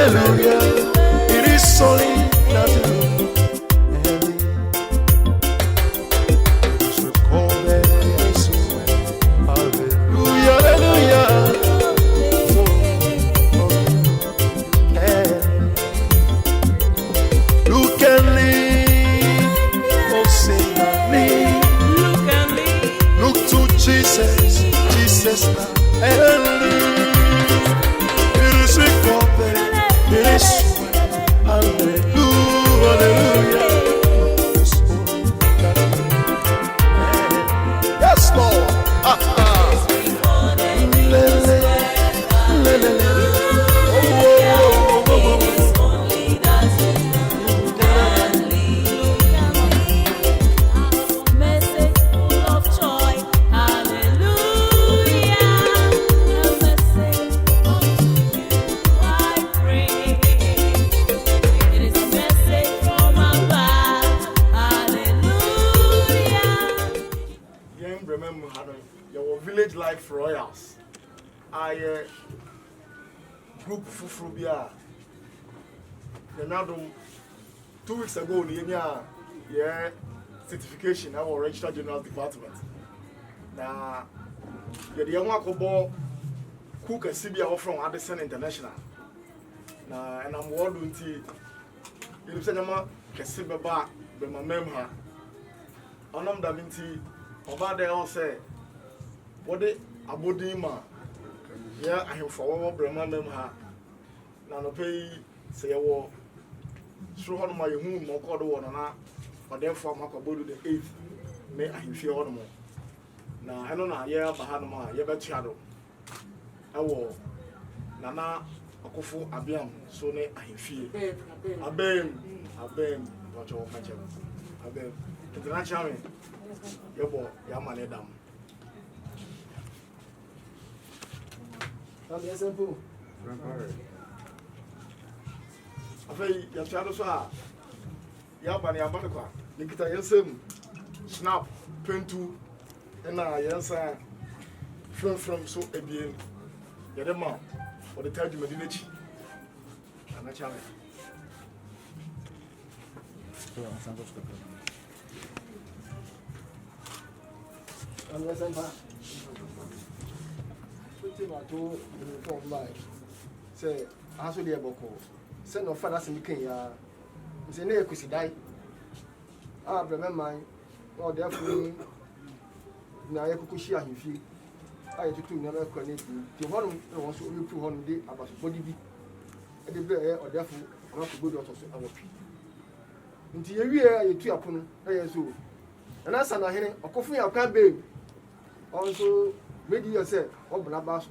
hallelujah. It is only that you Jesus, hallelujah. Yes, Lord. Your village life royals. I group Fufrubia. Another 2 weeks ago, yeah, certification our registered general department. Now, the young Wakobo cook a CBA from Addison International. Now, and I'm wondering to you said, Kasiba back, but my member. Onam Davinti, over there, I'll say. What the Abodima? Yeah, I have for Brahma Memha. Nano pay say a war. Through on my home, more called one and or therefore Makabodu the 8th. May I feel on more. Now I don't know, yeah, Bahanama, yeah, but shadow. I war Nana Okofu Abiam, so ne I feel. Abem, what your catcher. Abem, international. Your boy, Yamanedam. That's simple. I say, your child is a Yabani Abaca, Nikita Yensem, Snap, Pentu, and I, yes, from so a being. Yadama, or the Taj Medinici. And I challenge. I told the by say, I saw the Boko. Send no father in the Kenya. It's a near Kusidai. Ah, remember, or therefore, now I could share him. I took never connect to one also you put on the about body be at the bear or therefore not to go to our people. Until you hear you two upon so. And that's an hearing a coffee of can be also. Maybe you say, "Oh, Blabas."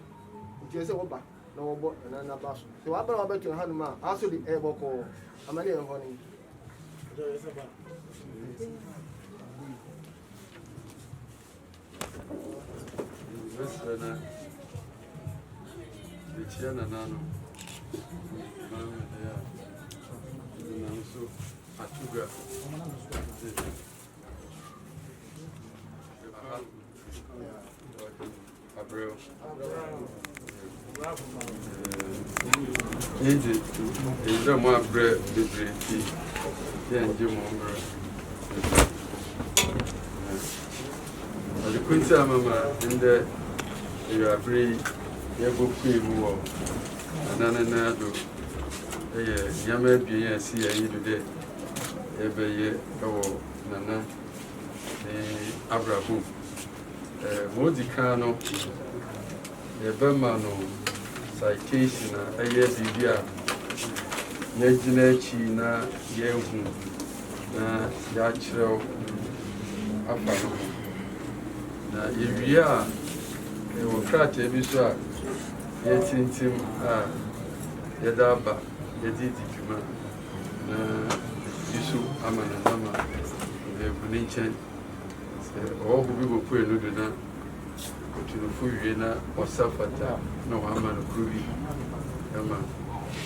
You say, "Oh, but no, but and Nabas." So I brought back to Hanuma. Also, the air boko. I'm a little honey. The Chiana Nano. So, Atuga. Abreu. Is a more bread, the bread, and Jim Ombre. The Quincy Mama in the you are free, you go free more. Nanado, a Yama be a sea today. Every year, oh, Nana, Abraham. Modicano, the Bermano citation, a year Bibia, Yajina China, Yehu, Yachro, Afano. Now, if you are a crat, a biswa, yet in Tim, Yadaba, Yadidikuma, Bisu Amanama, the Bunichen. All who will put a Ludina to the Fuyena or Safata, no Haman Kruvi, Yama,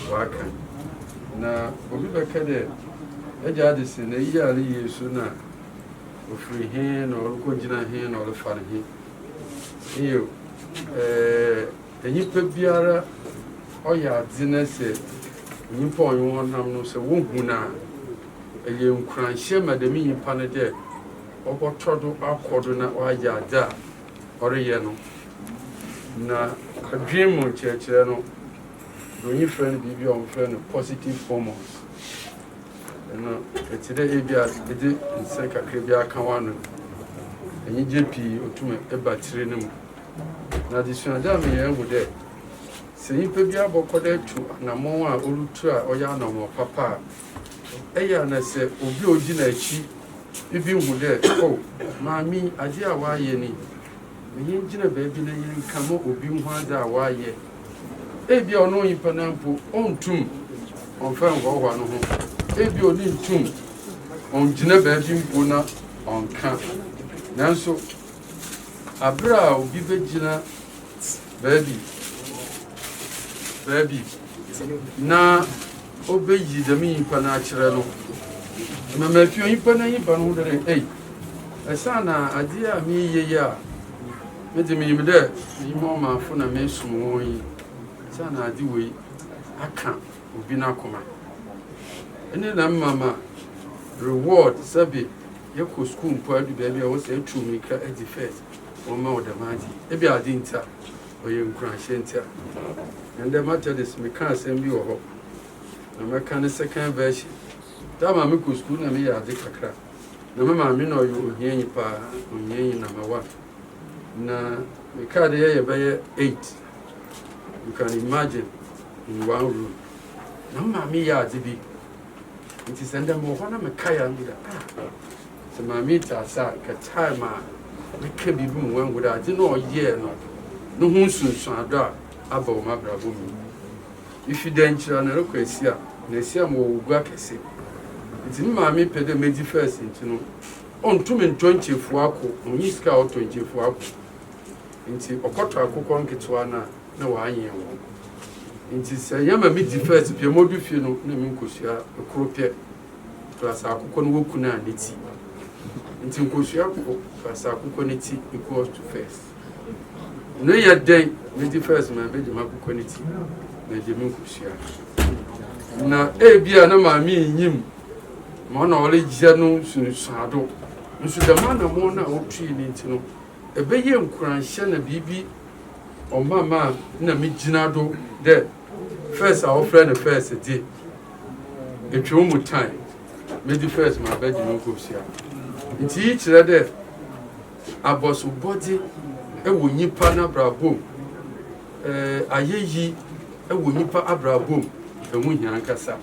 Wakan. Now, Obiba Ejadison, a yearly sooner of free hand or Kojina hand or the Farahi. You, a Nipa Biara or ya dinner said, nyimpa ɔnwo nam no sɛ wohu na ɛyɛ nkuranhyɛ ma dɛm nyimpa no dɛ ɔbɔtɔ do akɔ do na ɔayɛ ade a ɔreyɛ no na adwene mu nkyerɛkyerɛ no onyi frɛ no biribi a ɔmfrɛ no positive hormones ɛno ɛte dɛ ebi a ɛde nsɛ kakra bi aka wa no ɛnyigye pii ɔtumi ɛba tiri no mu na adesuade a meyɛ ahu dɛ sɛ nyimpa bi abɔkɔ dɛ atu anammɔn a ɔretu a ɔyɛ anammɔ papa a ɛyɛ ana sɛ obi a ɔgyi n'akyi bibi hu dɛ o maame ade a wɔayɛ ni ɛyɛ gyina baabi na yɛnkama obi ho ade a wɔayɛ ebi a ɔno nyimpa no mpo ɔntum ɔmfa nhɔhoa no ho ebi a ɔne ntum ɔngyina baabi mpo na ɔnka nanso abere a obi bɛgyina baabi na ɔbɛyi dɛm nyimpa no akyerɛ no mamafio nyimpa no nyimpa no ho dɛ ei ɛsa na adeɛ a meyɛ yi a mede meyim dɛ meyima ɔmaafo na mesom wɔn yi sa na ade wei aka obi no akoma ɛne na mmama reward sɛbe yɛkɔ school mpo adu baabi a wɔsɛ atu mmirika adi first wɔma wo dɛm ade ebi ade nti a ɔyɛ nkuranhyɛ nti a ɛndɛ Methodist meka asɛm bi wɔ hɔ na mɛka ne second version da ma mekɔ school na meyɛ ade kakra na me maame na ɔyɛ ohianyi paa ohianyi number 1 na meka de yɛyɛ bɛyɛ 8 you can imagine in one room na maame yɛ ade bi nti sɛ ndɛ mɔ hɔ na meka ya ngi da sɛ maame ta sa ka time a meka bibi mu wangu da ade na ɔyɛ no no ho sunsuado a aba wo mabrabo mu ifi dan kyerɛ na rekɔ asia na asia mo wo gua kɛse nti me maame pɛ dɛ medi first nti no ɔntumi ntɔnkyefo akɔ onyi sika ɔtɔnkyefo akɔ nti ɔkɔtɔ akokɔ nketewa na waanyɛ wo nti sɛ yɛma me di first pɛ modu fie no na me nkosua ekoro pɛ plus akokɔ no woku na ne ti nti nkosua ko plus akokɔ ne ti equals to first no yɛ den me di first ma be de makokɔ ne ti na de me nkosua na ebia na maame nyim ma na ɔle gye no sunsuado nso da ma na mo na otui ne nti no ɛbɛyɛ nkuranhyɛ na biribi ɔmama na megyina do dɛ first a wɔfrɛ no first de ɛtwɛ mu time medi first ma bɛgye no nkɔsia nti yi kyerɛ dɛ abɔsobɔde ɛwɔ nnipa no abrabom ayɛyi ɛwɔ nnipa abrabom ɛmu hia nkasa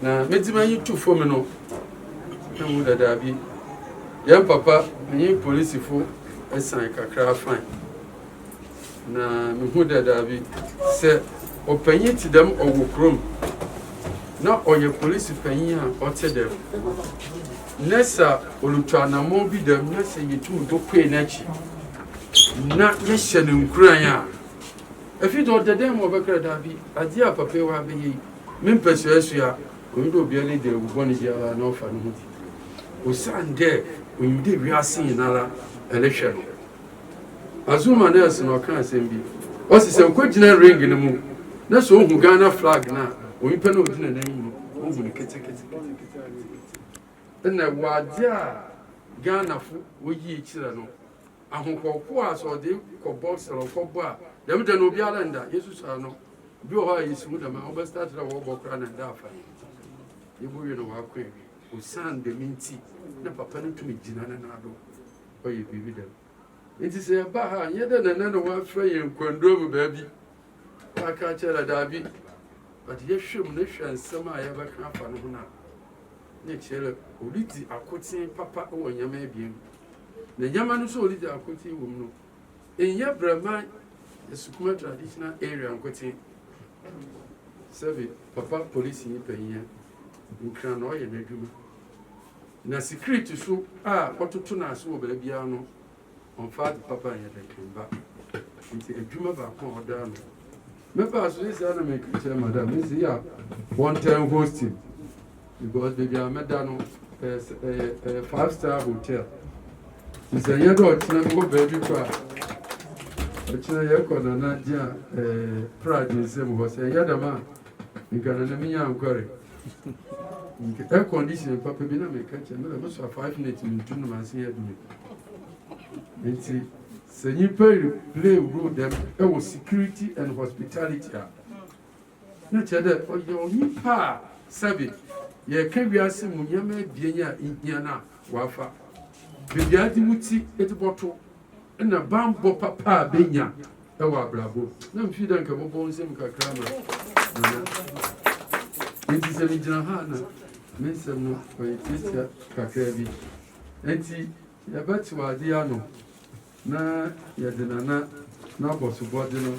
na medi ma yi tu fam no na mu dadaa bi yɛn papa ɛnyɛ polisifo ɛsan kakra fine na mehu dadaa bi sɛ ɔpanyin ti dɛm ɔwɔ kurom na ɔyɛ polisi panyin a ɔte dɛm nɛsa olutu anamɔ bi dɛm na sɛ yɛtum do kɔe n'akyi na yɛhyɛ ne nkuran a efi dɔ dɛdɛm mu ɔbɛkra daa bi adeɛ a papa wa bɛyɛ yi me mpɛsuasua oyi dɛ obiara de ɛwubɔ ne biara na ɔfa ne ho di osan dɛ oyi dɛ wiase nyinara ɛlehwɛ no azuma nurse na ɔka asɛm bi ɔsi sɛ nkɔgyina ring no mu na sɛ ohu Ghana flag na onipa na ogyina n'anim no ohu ne ketekete ɛna wade a Ghana fo woyi ekyira no ahonkɔkɔ a sɛ ɔde kɔ box or kɔbɔ a dɛm da no obiara nda yesu saa no bi wɔ hɔ a yesu mu dɛm a ɔbɛstart na wɔbɔ kora na nda afa yɛbɔwie no wakɔ awie osan dɛm nti na papa no tumi gyina ne n'ado ɔyɛ biribi dɛm nti sɛ yɛba ha nyɛ dɛ nana na wɔafrɛ yɛn kwandoo mu baabi aka kyerɛ daabi but yɛhwɛ mu na hwɛ nsɛm a yɛbɛka afa no ho no a ne kyerɛ ɔredi akoten papa wɔ nyama abien na nyama no so ɔredi akoten wɔ mu no ɛnyɛ brɛma Sukuma traditional area nkoten sɛbi papa police yi panyin nkran na ɔyɛ n'adwuma na security so a ɔtoto na ase wɔ baabiara no ɔmfa de papa yɛ de kemba nti adwuma baako a ɔda no mɛba so sɛ na mɛka kyerɛ madam mɛsi a one time hosting because baby a mɛda no 5-star hotel sɛ yɛ dɛ ɔkyena wɔ baabi kɔ a ɔkyena yɛkɔ nana gye a pride nsɛm hɔ sɛ yɛ dɛm a Nkana na minya ankware. Air conditioning papa bi na me catch me na so 5 minutes mintu no ma se adumi. Enti se nipa play role them security and hospitality. Na chede oyo nipa sabi ye ka wiase mu nyama bienya ihia na wafa. Bibia di muti etiboto na bambo papa benya ewa brabo. Na mfi dan ka bobo nsem kakra na. Enti se mi jina ha na mensem no oyetia kakra bi. Enti ya bati wade ano na yede na boso body no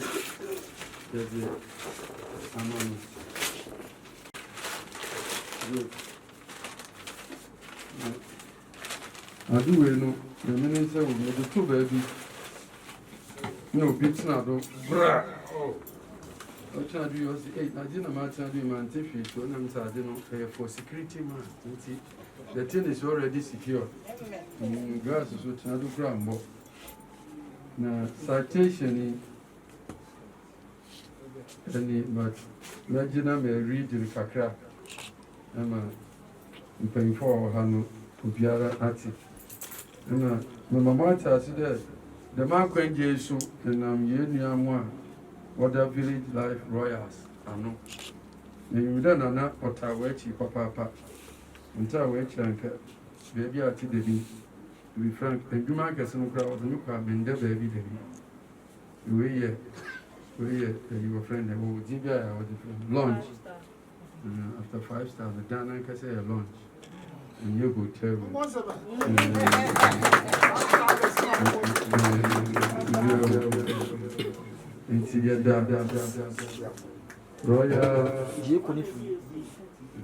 yede amano. Adu we no na mene nse wo me to baabi no bitina do bra o cha do yo say na ji na ma cha do man te fi so na msa de no for security man nti the thing is already secure. Gas so cha do kra mbo na citation ni but na ji na me read the kakra ama mpanyfo ha no obiara ati na mama ta si de the man kwanje so na ye nuamu a other village life royals ano na yimda na otawa chi papa nta wa chi anka baby ati de bi we frank nduma kase no kra odo kwa mende baby de bi we ye your friend and we give ya lunch after 5 stars the dana kase lunch and you go tell Royal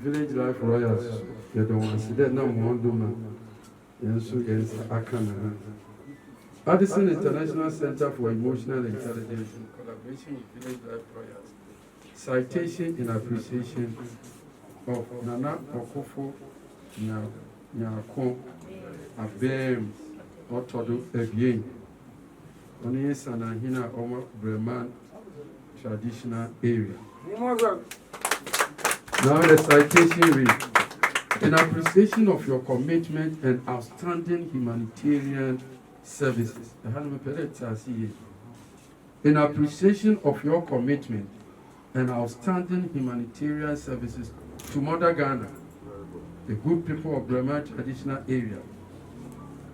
Village Life Royals, you're the ones that no one do man. Yes, Akana. Addison International Center for Emotional Intelligence in collaboration with Village Life Royals. Citation in appreciation of Nana Okofo Nyako Abem Otodo Ebien. Only Sanahina Oma Breman traditional area. Now the citation reads, in appreciation of your commitment and outstanding humanitarian services. In appreciation of your commitment and outstanding humanitarian services to Mother Ghana, the good people of Bremen traditional area,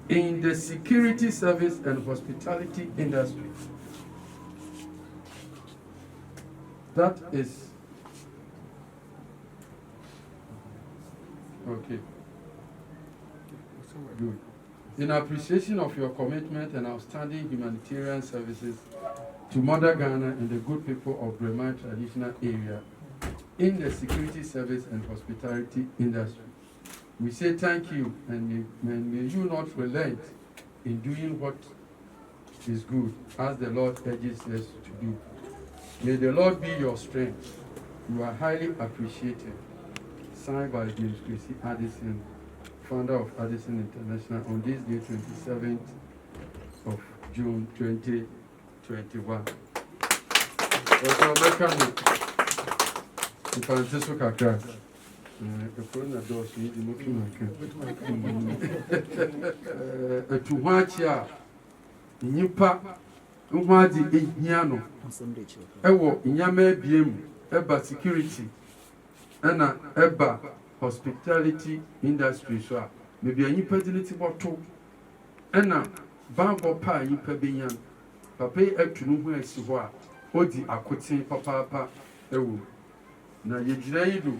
in the security service and hospitality industry. That is okay. Good. In appreciation of your commitment and outstanding humanitarian services to Mother Ghana and the good people of Bremen traditional area in the security service and hospitality industry, we say thank you and may you not relent in doing what is good as the Lord urges us to do. May the Lord be your strength. You are highly appreciated. Signed by James Chrissy Addison, founder of Addison International, on this day, 27th of June 2021. Security and eba hospitality industry so maybe any pedality bottle and bambo pa yi pebinyan papa atunu hu asi ho a odi akotin papa ewu na yegyina yidu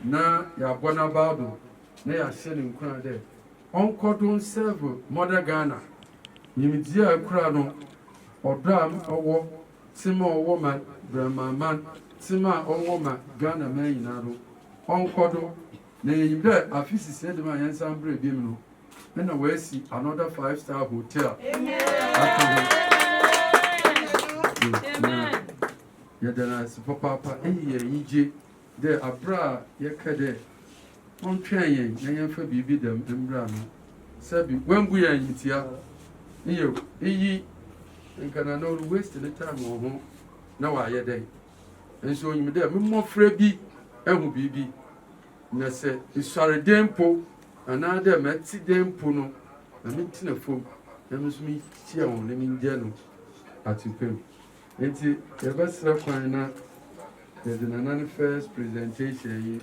na ya bona bado na ya hye ne nkura de onkodon serve Mother Ghana nimdia akura no odam owo sima owo ma bramaman sima owo ma Ghana man yinaro onkodo na yimde afisi sedem ayansan bre biem no na we see another 5-star hotel. Amen. Yadana papa yije de abra yekade on twen yen yemfa bibi dem embra no sabi wengu yan yitia iyi nkana no waste the time ho na wa yede nso onyim dɛ mmɔfra bi ɛho biribi na sɛ nsɔre den mpo anaa dɛ mɛte den mpo no na mentena fam na me nso mehyia wɔn na mengya no atepam nti yɛbɛsrɛ kwan na yɛde nana ne first presentation yi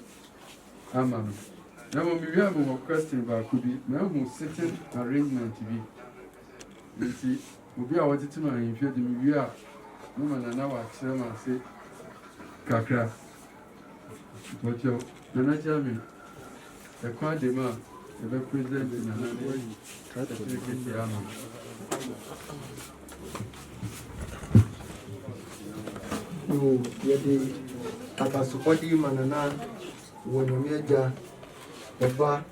ama no na mo mewie a mewɔ question baako bi mahu sitting arrangement bi nti obi a wɔtete no ahemfie de mewie a moma nana wakyerɛ m ase kakra wɔkyɛw nana kyerɛ me ɛkwan de mu a yɛbɛpresent nana ne certificate ama yɛde abasopɔde ma nana wɔ nyame agya ɛba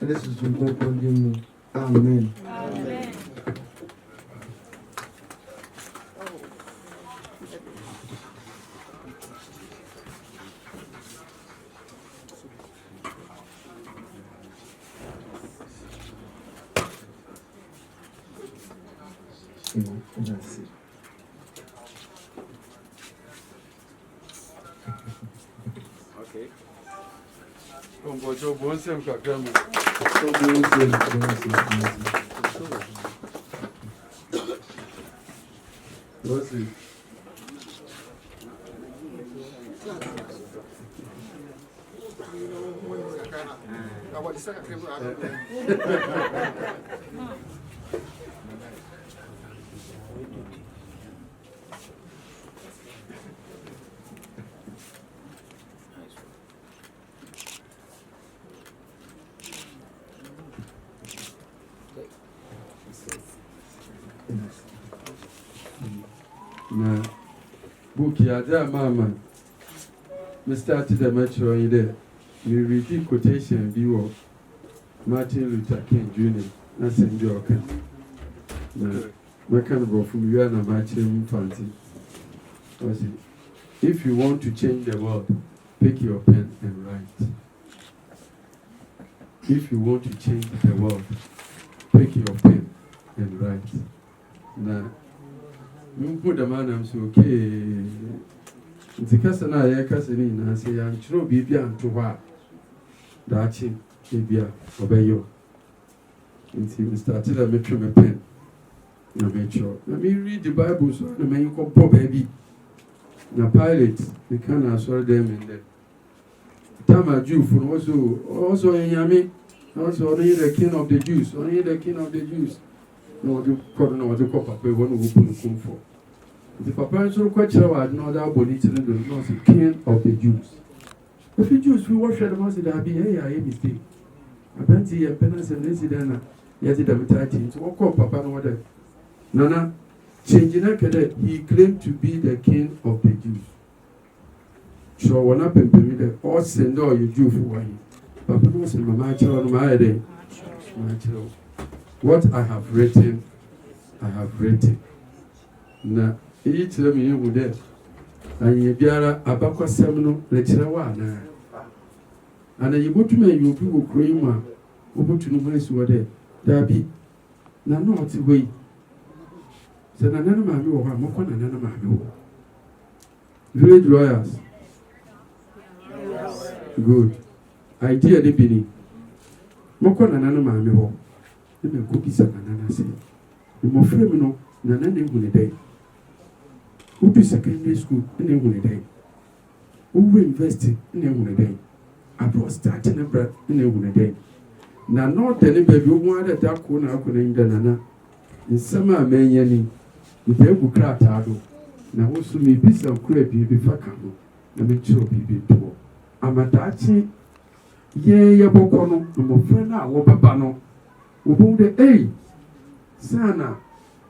ne susu nkronkron din mu amen. Okay. Bom sempre kakra mu. Você. Na book ya da mama me started the metro in there we read quotation bi wo Martin Luther King Jr. na St. John na we can go from you and Martin Fancy. If you want to change the world, pick your pen and write. If you want to change the world, pick your pen and write. Na put the man I'm so okay. Nti kasa na ya kasa ni na se ya nchiro bibia nto hɔ a daachi bibia obeyo. Nti we started a metro me pen na metro. Na me read the Bible so na me ko pop baby. Na Pilate the can assured them in there. Tama Jew for also Yami, also only the king of the Jews, only the king of the Jews. No, the corner was the copper, we want to open the for. The papa so quite sure I know that bonnet and the king of the Jews. If the Jews we worship the master, that be a mistake. I can't see a penance and incident. Yet it have tightened. So, what call Papa no other? Nana, changing a cadet, he claimed to be the king of the Jews. So, when I pay me the all send all you Jew for one. Papa knows in my child, my day. My child. What I have written, I have written. Now, each of me would there. And you biara abakwa semino lecture one. And you go to me, you people cream, open to no place were there. There be no way. Said another man, you are more than another man. Village lawyers. Good. Idea de Bini. Moko na nana ma me ho. E me ko bisa na nana se. E mo frɛ me no na nana hu ne dai. Ubi secondary school ne hu ne dai. Ubi university ne hu ne dai. Abro start ne bra ne hu ne dai. Na no de ne baby wo ada da ko na ko ne nda nana. Nsɛm a menya ni. Ubi egu krata do. Na wo so me bisa kura bi fa ka no. Na me chiro bi to. Amadachi ye bokono mo frena wo baba no wo de sana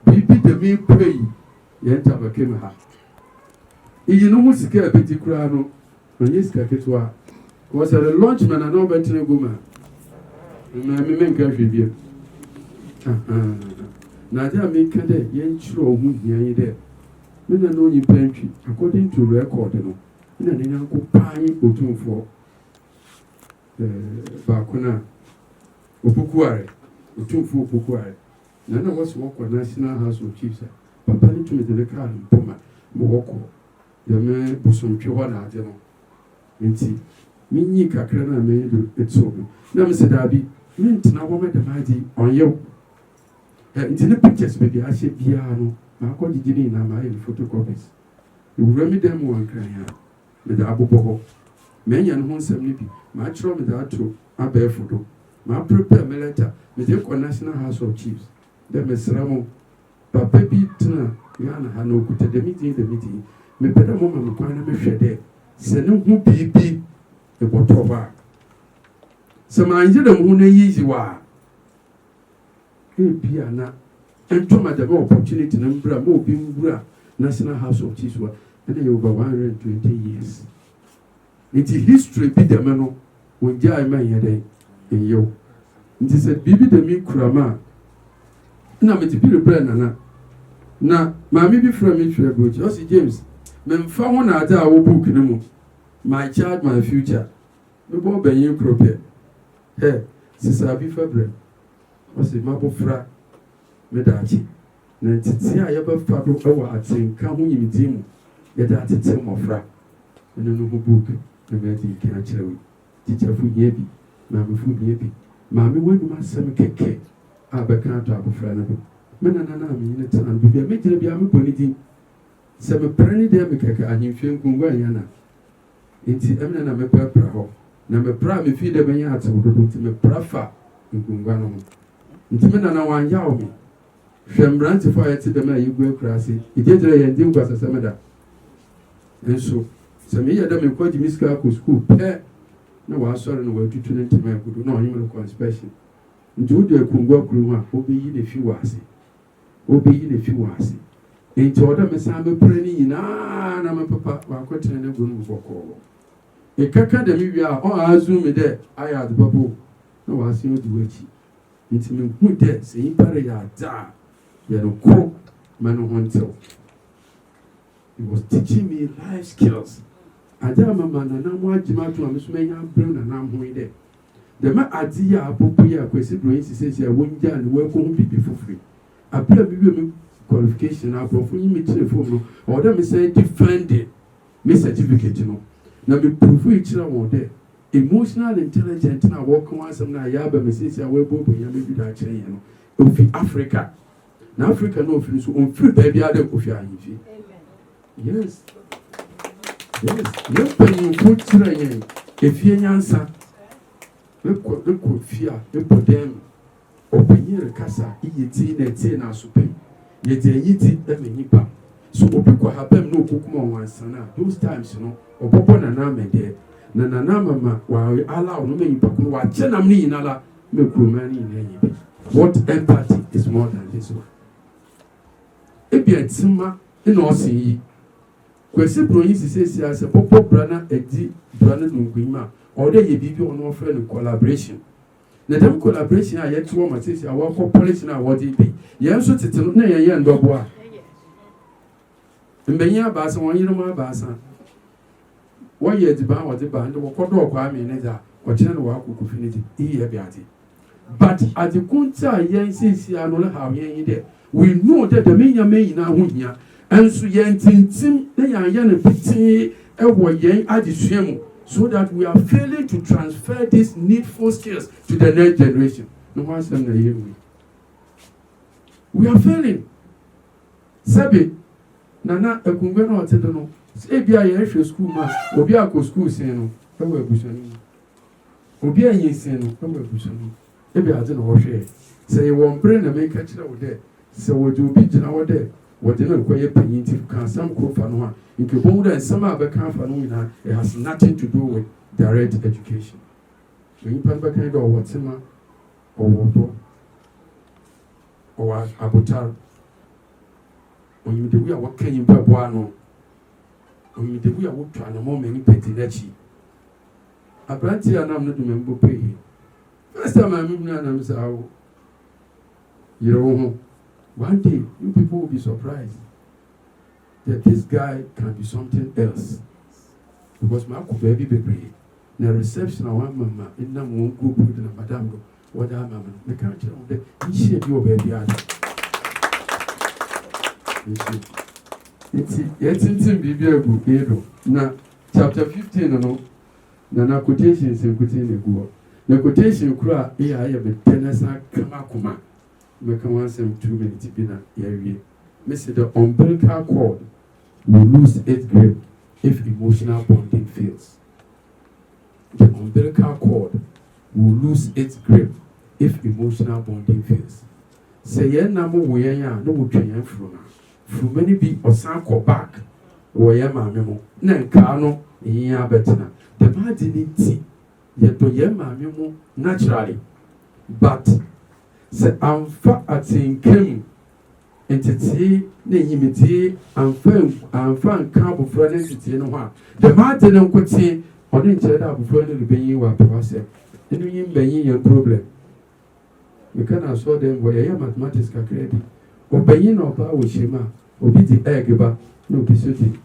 bibi de mi pray ye ntabake me ha iyi no mu sika beti kura no onye sika ketwa was a launch man na obetene goma na me menka hwebie na dia me ka de ye nchiro ohu hia yi de me na no nyi pantwi according to record no na ne nyanko pan otumfo bakuna opukuare otumfo opukuare na was work for National House of Chiefs papa ni to the car mpoma mo woko me bosontwe hɔ na ade no nti minyi kakra na me do etso na me se dabi mentena hɔ me da ade ɔnyɛ nti ne pictures be bi ahye bia no ma akɔ gidi na ma yɛ photocopies ewura mi dem wɔ nkran ya me da abobɔ hɔ me nya no ho nsɛm ne bi ma atwerɛ me da ato abɛɛfo do ma prepare me letter me de kɔ National House of Chiefs de me sra mo papa bi tena Ghana ha na okuta de meeting me pɛdɛ mo ma me kwan na me hwɛ dɛ sɛ ne ho bibi e bɔtɔ ba sɛ ma anje de mo na yizi wa e bia na entoma de opportunity na mbra mo obi mbra National House of Chiefs wa and over 120 years nti history bi de me no wonja ai man yɛ en yo nti sɛ bibi de mi kurama na me ti bi rebrɛ na maame bi fra me hwɛ brochi o si James me mfa ho na ade a wo book ne mu my child my future me bo banyin kropɛ sisa bi fabre o si mabofra me daachi na titi a yɛ bɛfa do ɛwɔ atenka ho yimdi mu yɛ da tete mɔfra no ho book na me di kan kyerɛw tikyafo yɛ bi maame fu yɛ bi maame wadu asɛm kɛkɛ a bɛka to abofra no do me na me ne tana bibia me gyina bia me bɔne din sɛ me prane de me kɛkɛ ahemfie nkungwa yana nti emna na me pra hɔ na me pra me fi de bɛnya atewo dodo nti me pra fa nkungwa no nti me na wanyaw me hwɛ mbrante fo ayɛ te dɛm a yɛgu akura ase egyegyere yɛn din kwa sɛsɛm da nso sɛ me yɛ dɛ me kɔgye miska akɔ school pɛ na wasɔre no watutu ne ntema agudo na ɔnyɛ me conspection nti wode akungwa kuru ho a obeyi ne fi wɔ ase nti ɔda me san me pra ne nyinaa na me papa wakɔtena ne gu no bɔkɔɔ ekaka de me wi a ɔn azu me dɛ ayɛ ade babo na wase odi wachi nti me hu dɛ sɛ yi pare ya da yɛ no kro ma no hontel. He was teaching me life skills ada mama na na mo agima to am so menya brɛ na na ho yi dɛ de ma ade ya abobo ya kwesi bro yi sisi ya wonja ne wa ko hu bibi foforo apela bibi me qualification aprofo yi me telefone no order me say defend me certificate no na me proof yi kira won de emotional intelligence na work on asem na ya ba me sisi ya we bobo ya me bi da kire yen no ofi Africa na Africa no ofi so on free baby ade ofi ahifi. Yes you put kira yen efie nyansa me ko fia me podem opinion kasa yiti na tie na sope yeti yiti e me nipa so obi ko habem no kokuma wansana those times no obobo na na me de na mama wa allow no me nipa ko wa chenam ni yinala me kuroma ni na yibi. What empathy is more than this one ebi atima ina osin yi kwesi broyin sisi ase popo brana edi brana nungwima or dey bibi on offer no collaboration na dem collaboration a yet to ma sisi a wa cooperation a wodi bi yen so tete na yen ndobo a mbenya ba san won yiruma ba san wo ye di ba wodi ba ndo ko do kwa mi ne da ko kire no wa akuku finiti iye bi ati but at the kunta yen sisi anole ha yen yi de we know that the menya me na ho hia enso yen tintim na yan ne piti e wo yen adesua mu so that we are failing to transfer these needful skills to the next generation. No one said we are failing. Sabi nana ekungwe na otedo no e bia ye hwe school ma obi akọ school sin no e wo abusani obi anyi sin no e wo abusani e bia ade na wo hwe say you won brain na make kire wo de say wo do obi gina wo de wo de na koye panyinti kan sam ko fa no a nke bon da nsama abeka fa no nyina it has nothing to do with direct education. When you pan back and go what sema or what or abutar when you do we are working in Babuano when you do we are working on a moment petty lechi a brandy and I'm not remember pay first time I moved and I'm so you know one day you people will be surprised that this guy can be something else because my baby baby na reception a one mama in na won go put na madam do what that mama me can tell them he share your baby ada It's in Bibia book, now, chapter 15, no, na quotations in Kutin go. The quotation cry, I have a tenasa kamakuma. Make one some 2 minutes bina area. Mr. The umbilical cord will lose its grip if emotional bonding fails. The umbilical cord will lose its grip if emotional bonding fails. Say, yeah, number we are no train from many be or sanko back. Where mammo, Nankano, yeah, better. The man didn't see yet to yeah, mammo naturally. But say, I'm far at St. Kim. Entity, Nehimity, and found carbon friend entity no one. The Martin could say, or didn't tell that before the baby were processed. And you being your problem. You cannot show them where your mathematics can create. Or being or power with Shema, or be the egg about no pisuti,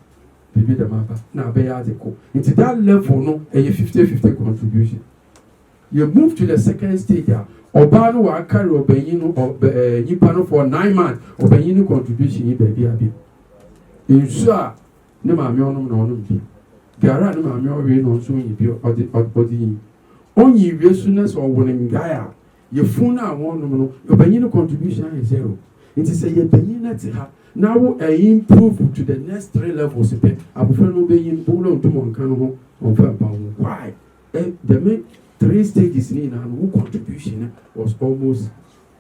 be the mapper, now be article. Into that level, no, a 50-50 contribution. You move to the second stage. Obano wa carry obenyino yipano for 9 months obenyino contribution yi baby abi insure ne maame onom na onom bi gara ne maame owe no so yi bi odi yi onyi wie sunes owone ngaya ye fun na wonom no obenyino contribution is 0 it is say ye benyina ti ha now improve to the next 3 levels pe abofra no be yin bulo ntomo nkan no ho on fa ba why the main 3 stages in and who contribution was almost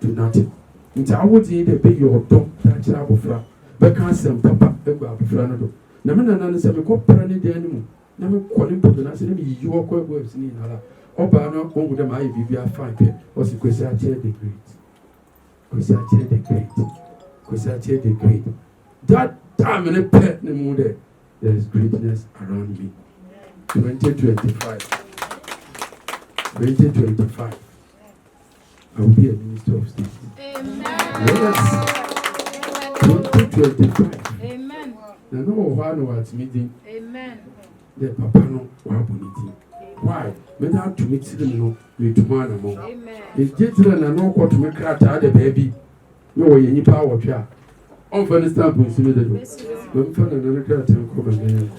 to nothing. Into I would need a big your dog that Abufra, but can't send Papa Abufranado. Namana said, "We got Penny the animal." Never calling Papa, I said, "You are quite worse in Hala." Obano, over the my BBR 5 was a Quesache the Great. Quesache the Great. Quesache the Great. That time in a pet in the mood, there is greatness around me. 2025. 2025, I will be a minister of state. Amen. Yes. 2025. Amen. Now, no one was meeting. Amen. The papa no wabuniti. Why? When I have to meet them, no, you tomorrow more. Amen. If children are not going to make out the baby, no way any power. On for the stamp, we see the door. When for another cat and come again.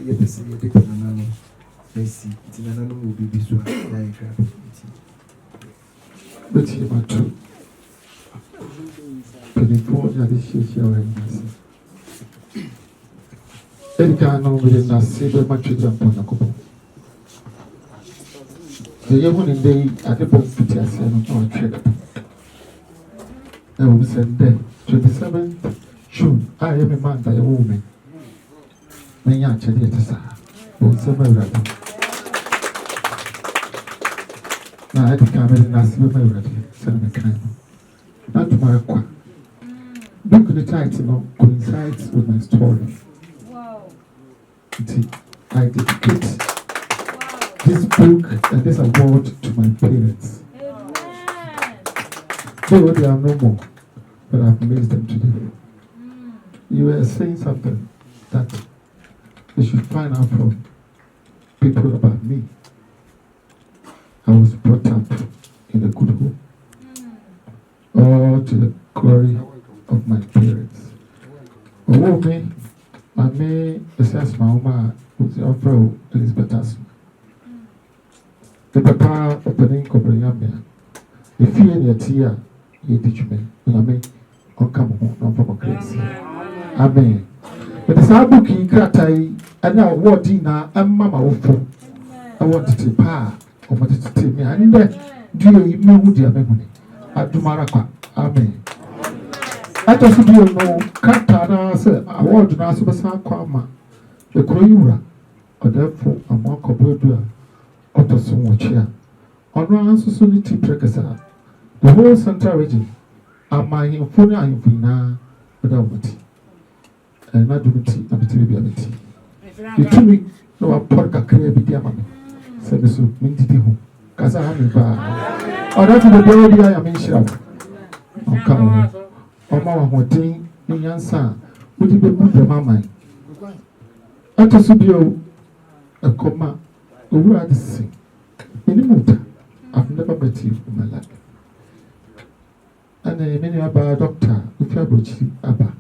Yes, you did an I see. It's an animal will be so diagram. But you are true. But the point that is your embassy. Any kind of within that silver much jump on the couple. The young day at the boat put yourself on a trip. I will send them 27th June. I am a man by a woman. Many actually at the side. Several rather. Now I think I'm in a silver ready. Send a kind. Not to my qua. Book the title coincides with my story. Wow. I dedicate this book and this award to my parents. They are no more, but I've missed them today. You were saying something that they should find out from people about me. I was brought up in a good home. All to the glory of my parents. Oh, me, I may assess my mama with the offer Elizabeth Asma. The papa opening Cobrayamia. The fear in your tear, you teach me. When I may come home, no problem. Amen. But the Sabuki Kratai, and now what dinner and Mamma Wofo. I want to pa to me, and dear, me would you have me? Adumaraka, amen. I just do know, Katana said, I want to ask Kwama, the Koyura, or therefore a more cobbled or so much here. On one society precasa, the whole central region, and my infona and fina without tea. And not do tea, and tea. You told me, no, a porca crave with Yamami. Said the soup, minty home. Casa Hamiba. Or that's the baby I am in shop. Oh, come on. Oh, Mamma, what thing, young son, would you be good, the mamma? I told you a comma, a word to sing. In the mood, I've never met you in my life. And a many about doctor, if I brought you Abba.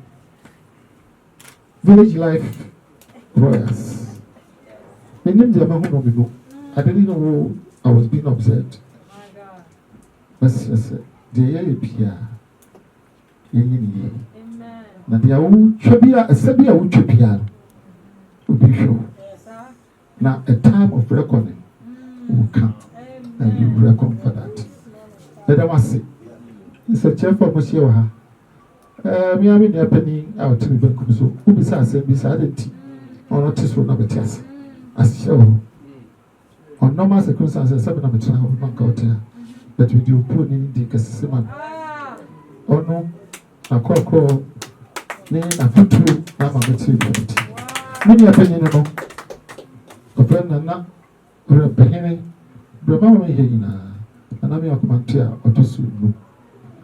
Village life royals. My name is Yamaho. I didn't know I was being observed. Yes, the year Pia. Now, the old Trabia, a Sabia would Trapia will be sure. Now, a time of reckoning will come, and you will reckon for that. Let us say, it's a chair for Monsieur. Me am in a penny out to be back so. Who besides it? Or not this will not be test. As show. On normal circumstances, 7 of the time of Bank out here, that we do put in the Cassiman. Oh no, a call, nay, a foot, I'm a bit. Many opinion of a friend and not or a penny, Brahma Hina, and I'm your commander or to soon.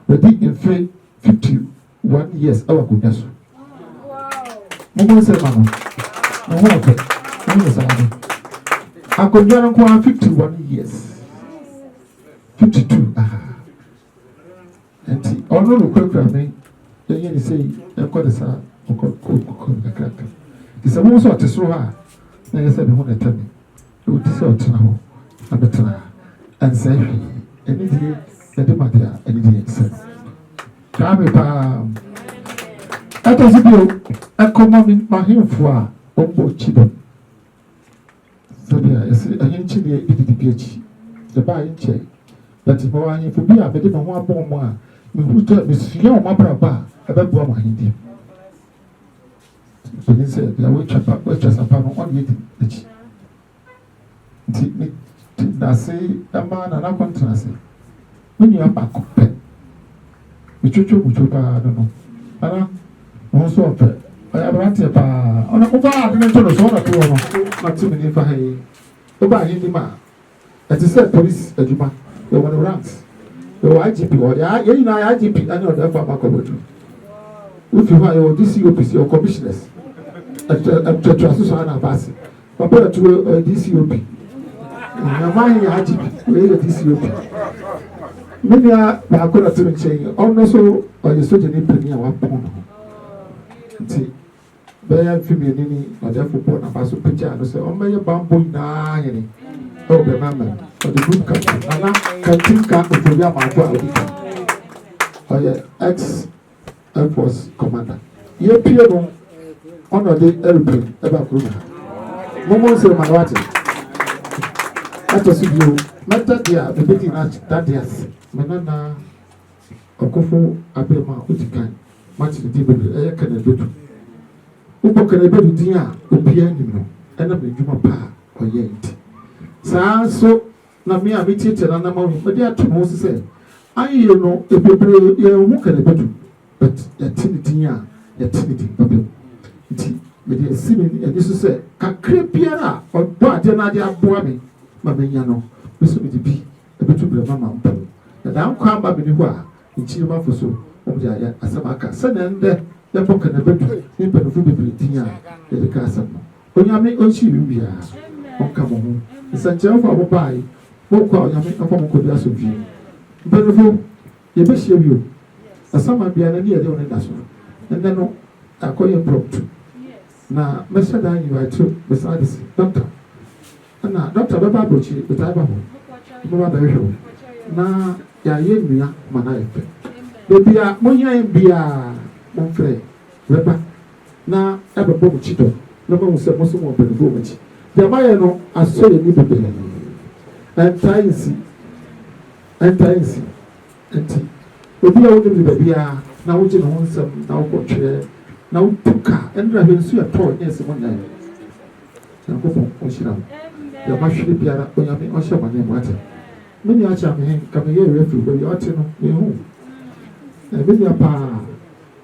But in faith, 51 years, our goodness. Mama said, Mamma, no more. I could run 51 years. 52. And see, all the quick me, then say, I've got a son, or cook. It's a most of the straw. Then I said, I want to tell me. You would sort now, and say, anything that matter, anything except. Come, Pam. I just do a common my him for Ombo Chido. Sabia, a hinching the PH, the buy in check. But if I am for me, I bet him one bomb. Who told Miss Fiona Mabra about Bomber Hindi? So he said, the witch upon 1 year. I say, a man and I want to say, when you are back, we should I don't know. Anna, also of it. I have right here. On a over, I didn't tell us all of you, not too many for him. Over him, as I said, police, a Juma, the one who runs. The IGP, or IGP, I know that for Macobotu. If you are DCOPC or commissioners at the Transition Bassy, Papa to a DCOP. Now, my IGP, where the DCOP. Maybe I could have been saying, also, or you said any penny or 1 pound. See, very female, or therefore, put a pass of picture and say, oh, my bamboo, nah, oh, the mamma, or the good country, and I can think of the Yama, or your ex-Air Force commander. You appear on the airplane about Gruna. Moments of my water. That was you. Matter there, the beginning that yes. Manana Okofo Abema Utikan, much the table, can I do? Upo can I do Dia, Upianino, and a big Juma Pa or Yent. So, Namia meet and Anama, but they are two most say. I know a paper, who can I do? But a tinnitia, a tinnitin, Pablo. But they are seeming, and this is a creepiera or Badianadia Boami, Mamma, this will be a bit of Mamma. And I'm come back in the war in Chima for so, Asamaka, Sun and the book and the bedroom, in Penufubitia, the castle. When you make on Chibia, on come home, it's a job for a buy, won't call you make a form of Kodas of you. Beautiful, you best you. As some be an idea, the only national. And then I call you broke too. Now, Mr. Dan, you are too, beside this doctor. And now, Dr. Bababuchi, the Tabaho, na ya yenya mana efe bebia monya bia monfre reba na ebebo muchido na mo se mo so mo benbo muchi de maye no aso ye ni bebele Anti-insi. Anti. Obi a wode baby a na wo je no nsem na wo kotwe na wo tuka endra hwensu ya to yes mo nyan. Na ko o shira. Ya ma hwere biara onyame o hye bane mo ate. Me ni acha me ka me ye refu baby o te no me hu. E be ya pa.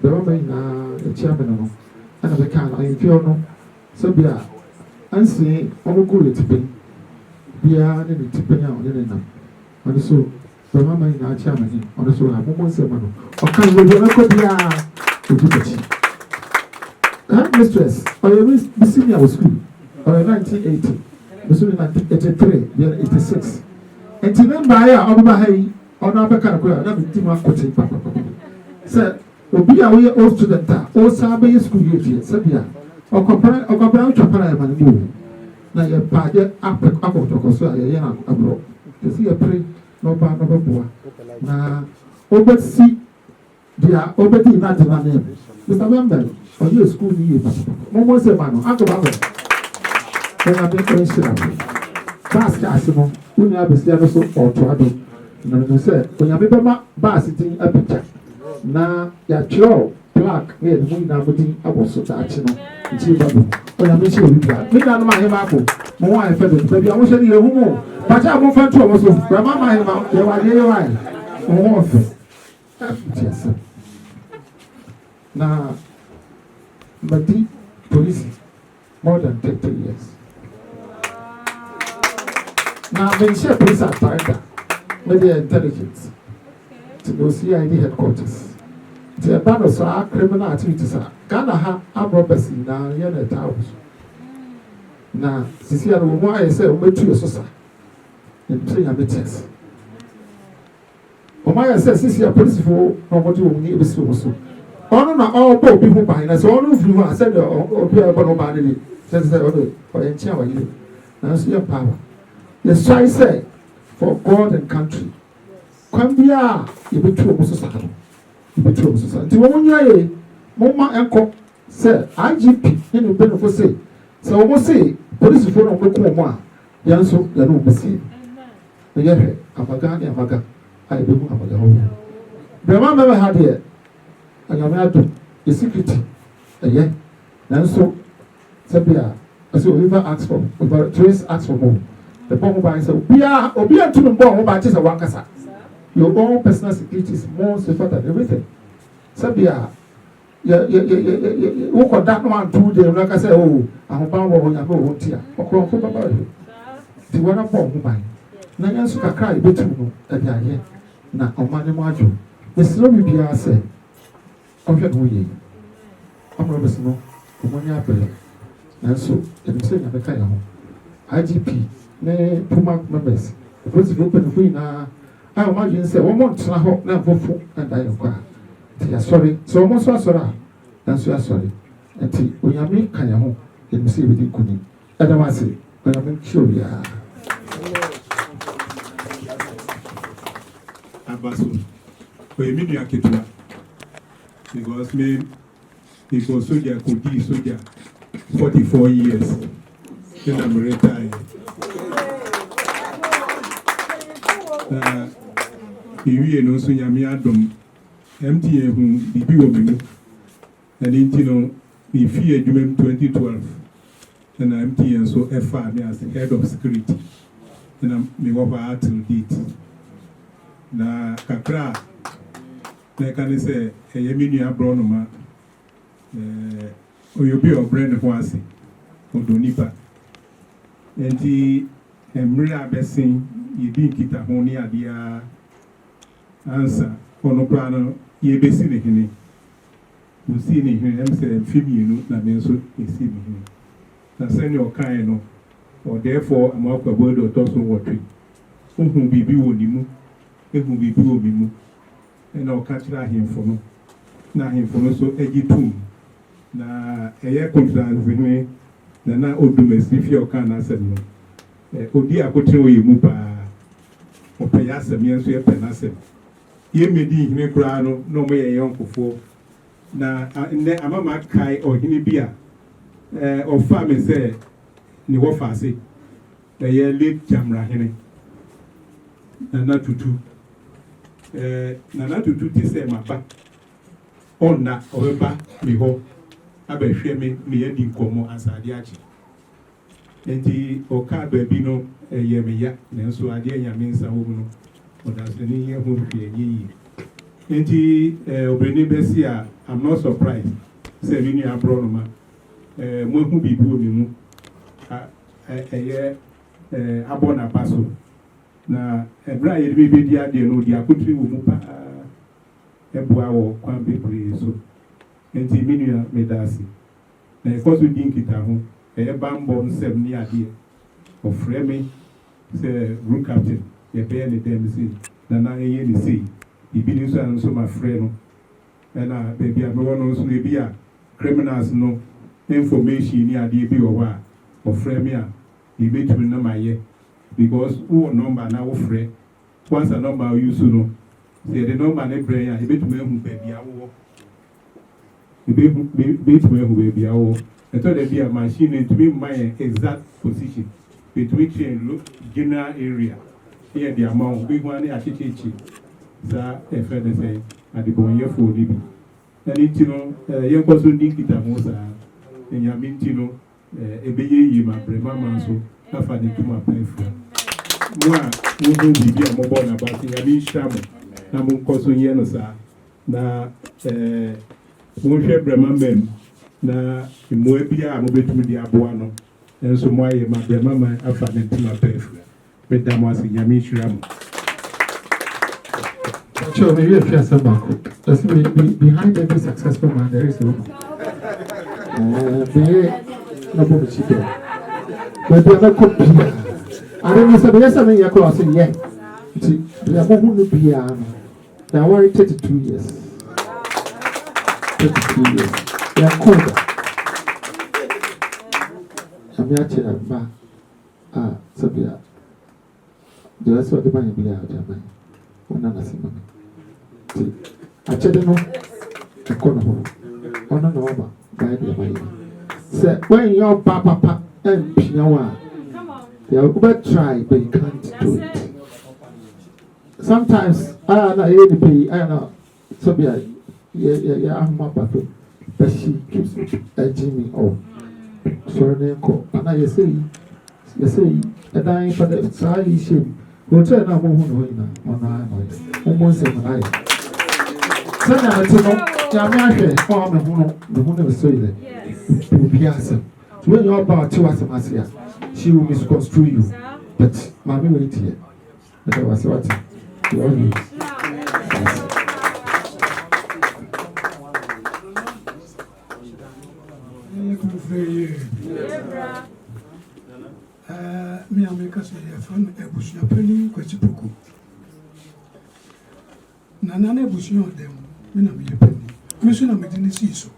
Be ro me na e chia me no. Ana be ka na e fio no. So bia ansi o go le tipe. Bia ne tipe nya o ne na. Ani so Mama in our chairman, on the soul, I'm almost a man. Or can we do a copy? Mistress, or you be senior school, or 1980, between 1983, year 86. And to them by our Obahay, or Napa Caracoa, another team of coaching papa. Sir, will be our old student, or Sabe school year, Sabia, or compare to Paraman move. Now your party up to Cocoa, a young abroad. To see a pray. No part of a boy. Now, oversee their obedi not in my name. Mr. Member, or you school year. Almost a man, Uncle Baba. Then I make a shame. Bass Cassimo, who never said so or trouble. No, you said, when you remember Bass sitting a picture. Now, your child, black, made me now putting a was so that you know. When I miss you, we don't mind him apple. More I fed baby. I wish I knew more. But I won't find trouble. So, Grandma, you are here, right? More yes. Now, but the police more than 30 years. Now, when she police are tired, maybe intelligence to go CID headquarters. The abandons are criminal activities. Ghana have robbers in our unit house. Now, Cecilia, why I say, wait to your sister and play a bit. Omaya says, Cecilia, police for what you need to so. On all poor people behind us, all of you are said, or be about nobody. Says the other, or in Chiawa, you. Now, see your power. Yes, I say, for God and country. Come here, you be true, Mrs. Between society. When you are Mama Uncle said, IGP, any benefit say. So almost say, police for no more. Yanso, the room see. The year, Amagani, Amaga, I do Amaga. The one never had here. And you have to the security. Again, and so, Sabia, as you ever ask for, about trace ask for more. The bomb by so, we are to the bomb by just a wakasa. Your own personal security is more safer than everything. Sabia, who could that one 2 days, like I say, oh, I'm bound when I go here. Or call for Baba. The one of bomb by. Nayansuka cry between at the eye. Now, on my module. The slow be I say, I'm not we. I'm not listening. When you are and so, and say, I'm a kind of IGP, nay, Puma members. The first open queen are. I imagine say one month na ho na fofo and I kwa. Ti sorry. So almost sorry. That's you sorry. Enti onyame kan ya ho. Em say we di kuni. Ada ma say onyame show ya. Abaso. We mi nua ketua. Because me because soldier could be soldier 44 years. Then I'm retired. Iwi no so nyame adom MTA hu bibi wo menu and intino we fee adwumem 2012 and MTA so FA me as head of security and me wo ba till date na kakra na kan say eyemi nua bro no ma oyobi obrand ho ase odonipa enti emre abesin yedi kita ho ni adia answer ono plano ye besi ne hene usi ne hene em se mfimienu na me nso esi ne hene na sene o kan no or therefore am akwa do to so wotwe ohun bibi wo ni mu ehun bibi wo mi mu na o ka kira ahemfo no na ahemfo no so agitum na eye contract hene na odumesi fi o kan na asem no odi akotre wo yemu pa o pe ya asem yenso ye pe na asem ye medi hine kura no no mo ye yonkofo na ne amama kai o hine bia o fa me se ni wo fa se ye le jamra hine Nana Tutu Nana Tutu ti sɛ maba ɔnna ɔbɛba mi hɔ abɛhwɛ me yɛdi nkɔmmɔ asade akyi nti ɔka baabi no ɛyɛ me ya nanso adeɛ nyame nsa wɔ mu no ɔdasani yɛ ho hwɛ ɛnyɛ yie nti obìnrin bɛsi a I'm not surprised sɛ me nua aborɔ no ma mo ehu biribi wɔ me mu ɛyɛ abɔ n'aba so na ɛberɛ a yɛde bɛdi adeɛ no ɔde akotiri wɔ mu paa ɛboa wɔ kwan bebree so nti me nua meda ase na ɛkɔ so di nkita ho ɛyɛ bambɔ nsɛm ne adeɛ ɔfrɛ me sɛ group captain yɛbɛyɛ ne dɛm sei nana ɛyɛ ne sei ebi ne nso a nso mafrɛ no ɛna baabi a mewɔ no nso no ebi a criminals no information ne adeɛ bi wɔ hɔ a ɔfrɛ me a yɛbɛtumi na mayɛ because wowɔ number na wofrɛ once a number a use no sɛ yɛde number ne brɛ a yɛbɛtumi ahu baabi a wowɔ yɛbɛtumi ahu baabi a wowɔ ɛtɔ da bi a machine no ntumi mma yɛn exact position bɛtumi kyerɛ general area ne yɛde ama wo bɛhu a ne akyekyekye saa ɛfɛ ne sɛ adebɔnyɛfoɔ ne bi ɛne nti no yɛnkɔ so ndi nkitaho saa ɛnyame nti no ɛbɛyɛ yie ma brɛma ma nso afa ne tum apa afira mo a mohu biribi a mobɔ n'aba so nyame nhyira mo na monkɔ so nyɛ no saa na monhwɛ brɛma ma mu na mmoa bi a mobɛtumi de aboa no nso mo ayɛ ma brɛma ma afa ne tum apa afira meda mo ase nyame nhyira mo. Sure, maybe if you have some behind every successful man, there is a woman. But they are not competing. I don't know, yes, I mean, you're crossing, yeah. They are going to be, they are worried 32 years. 32 years. They are cold. I'm actually, Sabia. The rest of the money be out there, man. One another money. I tell you, I call home. On an over, by the way. Say, when your papa and Pinawa, they are over try, but you can't do it. Sometimes, I know the pay, I know, so be I'm my papa, but she keeps edging me off. So they call, and I say, and I for the side shame. We'll try now more on our almost a night. Send out to Yamashi, farm and the woman was saying that it will be answered. When you're about to ask Masia, she will misconstrue you. But Mammy wait here. But I was what you always. Me America say from Ebusia Penny Kwetipoko. Nana Ebusia them, me na me penny. Me so na me didn't see so.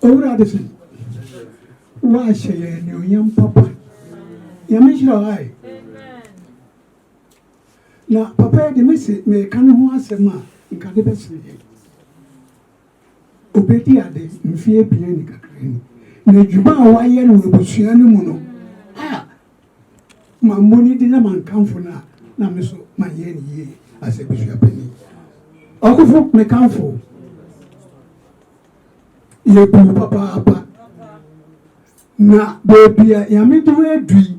Owura de say, why say you young papa? You mention why? Na papa de me say me kan ho asem a nka de bese ye obedi ade mfie bia ni kakra ni na djuma a waye no ebusua no mu no ma moni de na man kanfo na me so ma ye ni ye ase ebusua pani okufo me kanfo ye bu papa na bebia ya me do adui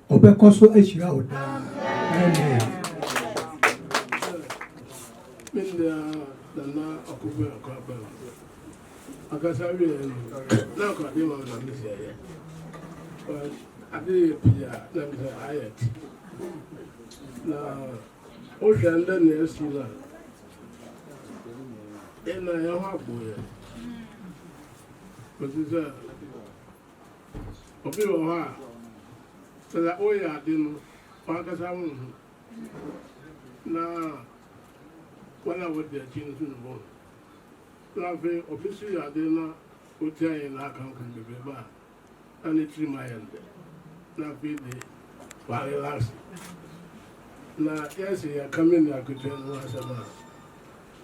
obekoso ahira oda amen. Nana Okuba Kwabela. Akasabi na kwade ma na misi ya. But ade pia na misi ayet. Na o janda na esila. Ena ya ha boye. Because obi o ha. Sala o ya de no. Wa akasamu. Na when I was there, Chino Suno. Laughing, officially, I did not put in our company, and it's in my hand. Now, be the valley last. Now, yes, I come in, I could tell you once a month.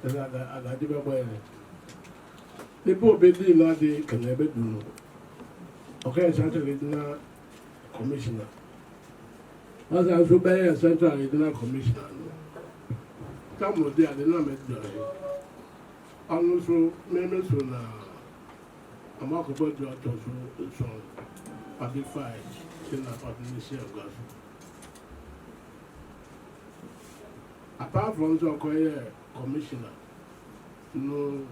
I did a the poor baby not the can never do. Okay, Saturday dinner commissioner. As I was obeying a central dinner commissioner. Come with the dynamic joy. Also, members on a markable job also a big fight in a partnership of gas. Apart from the commissioner, no,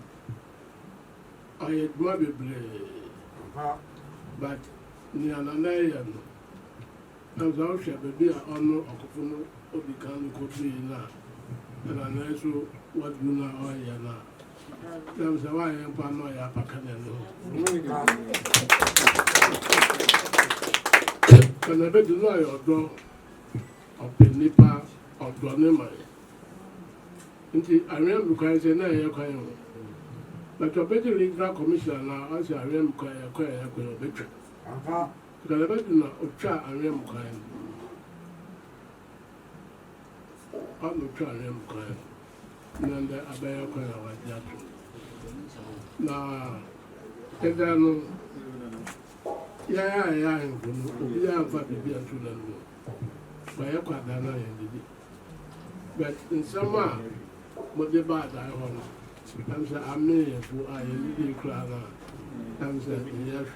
I admire but near an area. As I shall be an honor of the county country now, and I know what you know all year now. There was a way in Panoya Pacano. When I bet the lawyer door of the Nipa of Donema. I remember because I say, but your better legal commissioner now, as I remember, quite a better. Because I bet you know, Ocha, I remember crying. I'm not trying to cry. And then I bear crying like that. Now, if I know, yeah, for the beer to them. By a quite done, but in summer, what the bad I want. I'm saying, I'm near to I really cry now. I'm saying, yes.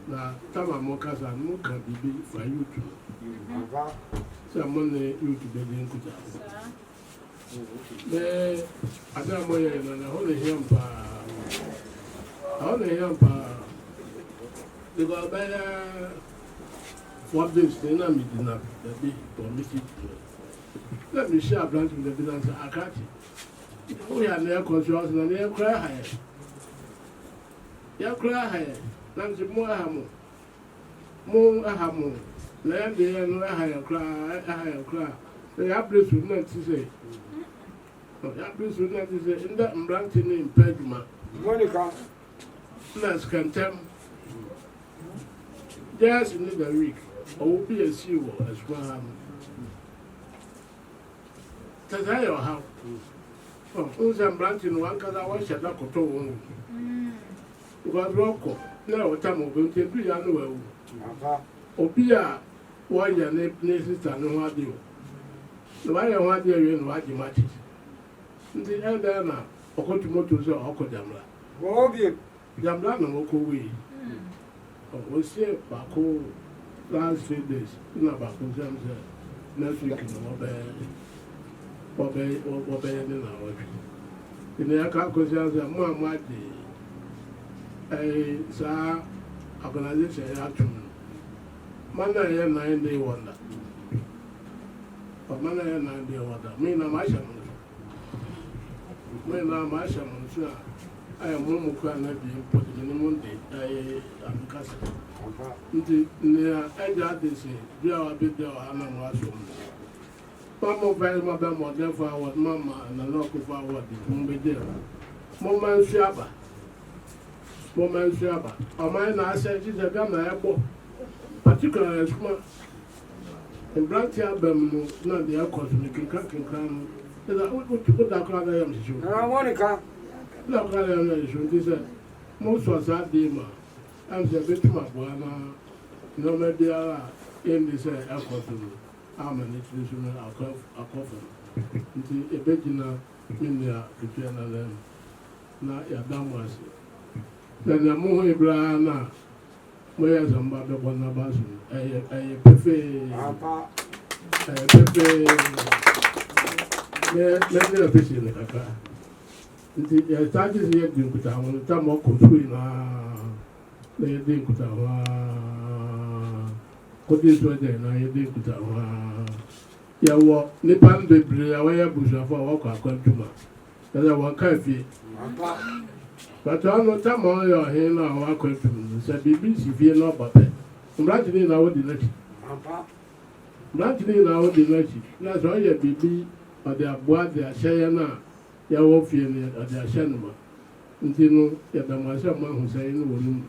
Now, Tama Mokas and Moka be for you too. Someone you to be in Kuta. I don't know, and I hold him. I hold him. They go by 4 days, then I'm eating up the big committee. Let me share a branch with the business. I can't. We have no construction and they cry higher. You cry higher. Nancy more Ahamo. Land there and I cry. They are blessed with not to say. That blessed with not to say, in that branching in Pedma. Monica. Let's contend. Just in the week, I will be a seal as well. Because I have. Oh, who's a branching one because I was at that control. Because Rocco, now time of going to be annual. Opia, why your name and what do. Why I want you in what you match it. The elder now, or go to motors or Jamla. Bobby. Jamla no go away. We see Baku last 3 days. No, Baku Jams next week in Obey in our way. In the Akakosia, Mamma, a organization action. Mana 9-day wonder. But Mana 9-day wonder. Me na Masha. Me na Masha. I am Momuka and being put in the Monday. I am Castle. Near Edgar, they say, we are a bit there, and I'm watching. Mamma, very madam, or therefore, what Mamma and a local forward, it won't be there. Moment Shabba. Moment Shabba. A man I said, she's a gun airport. Particularly as much. And Branty Album, not the airport, making cracking crown. What to put that crowd I am sure. Monica. Look, I am sure. This said, most was that demon. I'm the bit of my boy. No matter in this airport. I'm an institution, a coffin. A bit in a between them. Now, your damn was. Then the more Ibrahim. Where's a mother one of us? A pepe. Let me fish in the car. The charges here do put on the time of Kutuin. They didn't put on. Could this way then? I didn't put on. Yeah, what Nipan Bibri, away a bush of a walker, Quantuma. That's a one coffee. But I know time on your hand now, I question. Said BBC, fear not but that. Branching in our delay. Branching in our delay. That's why your BB or their boy, their Shayana, your Ophian or their Shanma. Until you have myself, who say, no,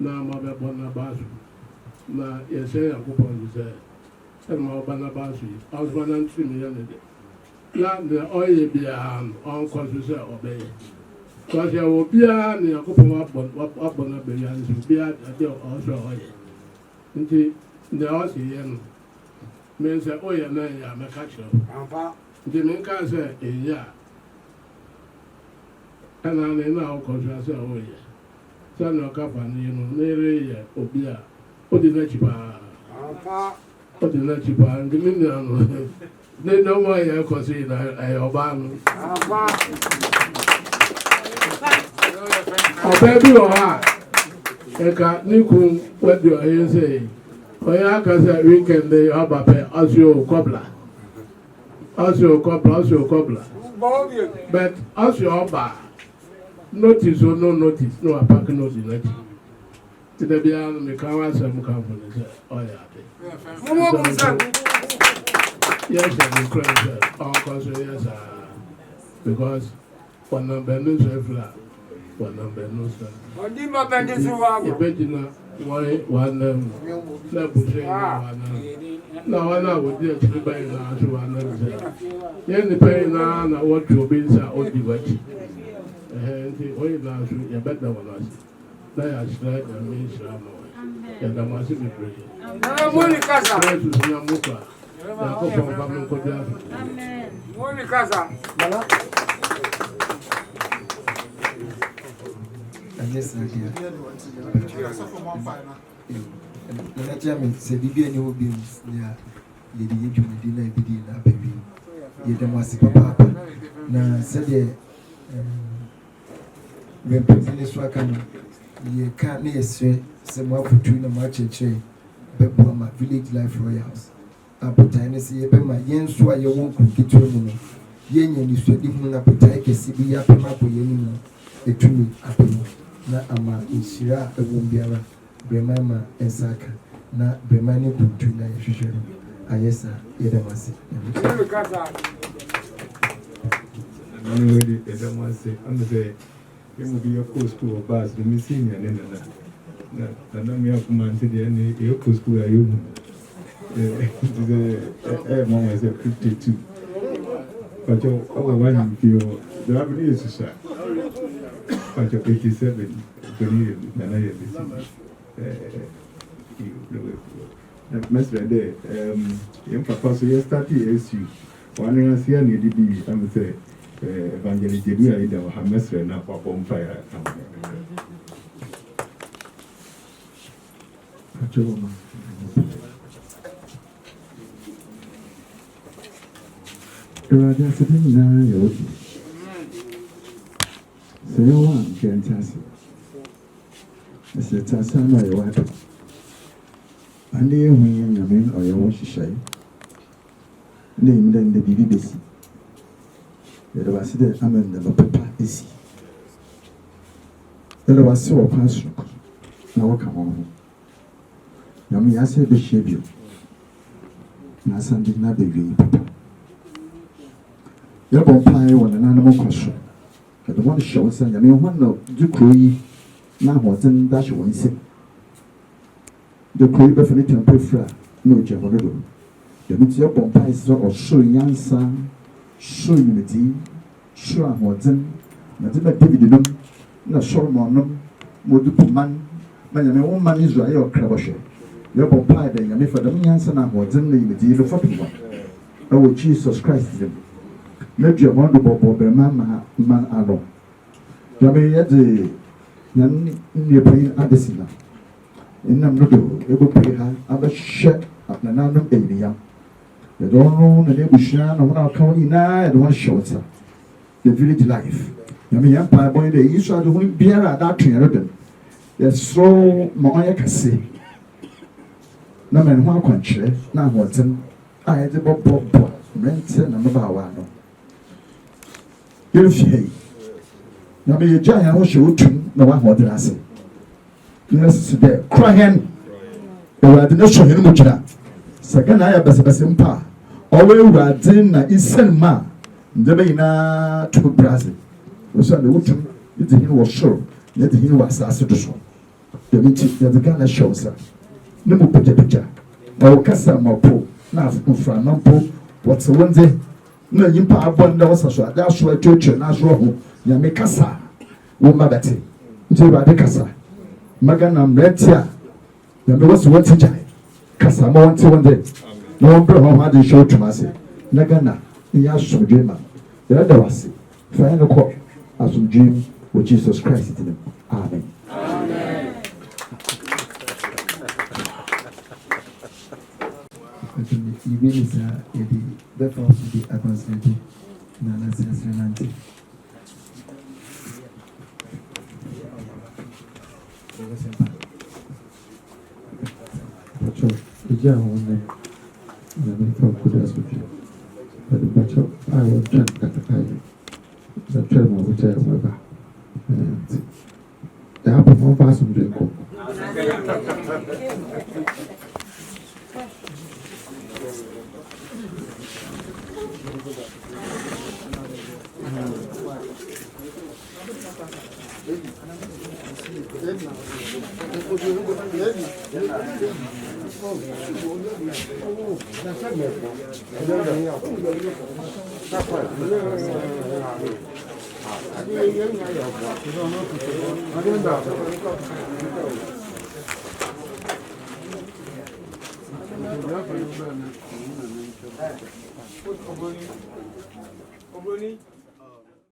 now my Bonabasu. Now, yes, I go on to say, and my Bonabasu. I was 1 and 3 million a day. na the oil be on conscious obey. Because there will be a couple up on a billion to be at the also oil. Until the Aussie means that oil and I am a catcher. The main can say, yeah. And I now conscious oil. Son of Capan, you know, nearly Obia. What did that you buy? What did that you buy? And the million. They know why I consider I obey. Oh, baby, or I can't Nikum. What do I say? Oh, yeah, because I weekend they are as your cobbler. As your cobbler. But as your bar, notice or no notice, no, I pack no delay. To the beyond the car, some company. Oh, yeah. Yes, I'm crazy. All conscious, yes, because one number no flat, one number no sir. Why one now I know what you're buying now to one. Yen the pay now, what you be sa or the watch. And the oil now should you better one us. They are straight and me shamo. And I must be pretty. Amen. Monica. Yes, I hear. Say, Bibi, and you will be near Lady Medina, Bedina, baby. Yet, there must be papa. Now, said, when President Swakan, you can't near say, somewhere between a march and chain, but my village life royals. Appetite, see, my yen sway, you won't get to me. Yen, you should give me an appetite, see, be up and up with you. A true apple. Na ama inshira ewumbiara bremama ensaka na bremani kuntu na yehwehwe ayesa yedamase Anyway, yedamase ambe yemu bi yoko school of bus the missing and na me akuma ntede ne yoko school ayomu mama is 52 but you one feel the avenue is sir. 87 Mr. Day, young papa, so you started SU. One year, see, I need to be, I'm say, Evangelist Jebu, I don't have Messer now for bonfire. So you want to fantastic. I said, Tassana, you want it. And the when you mean, or you want to say, name then the BBC. There was the Amen, the Papa is. There was so a classroom. Now come on. Yami, I said, the shape you. Now, Sunday, not the Papa. You're going to pie on an animal question. The one shows and I mean one of the crew now was in dash one sick. The crew definitely prefer no Javado. The material bompies or show young son, show unity, show Watson, Madame David, no Solomon, Modupuman, my woman Israel or Craboshe. Your bompie, then you may for the young son of Watson, the unity of 41. Oh, Jesus Christ. Let your wonderful man alone. You may yet the near paying Addisina. In Namdo, able to pay her, other shed at the Nanum Adia. You don't know the neighbor Shan or our county now at one shorter. The village life. You may empire boy the Israel to win beer at that train. There's so more I can say. No man one country, now what's in I had the bob rent and about one. You see, now be a giant who should no one what I say. Yes, there, crying. You are the nation in Mucha. Second, I have a simpa. Always riding a Eastern ma. The Bayna to Brazil. Was on the wood, it was sure that he was a citizen. The meeting that the Ghana shows her. No more picture. Our Cassa Mopo, now from Nampo, what's a one day. na nyimpa abɔ nda wasa so ada so atwetwe na so ho nyame kasa wo ma bɛte nti Awurade kasa maga na mmerɛnti a nyame wasi wɔn ti gyae kasa ma wɔn te wɔn de na wɔn brɛ wɔn ho ade hyɛ otuma ase na Ghana nyɛ asomdwe ma yɛda wase fa yɛn kɔ asomdwe mu wɔ Jesus Christ din mu amen. Ibi ni sa yɛde bɛfa so de akɔnsɛnti na nasɛsɛ nante. Pacho, ija hone na mika kuda suji. But pacho, I will try katakai. The train will tell me and the apple more pass from Jacob. Oboni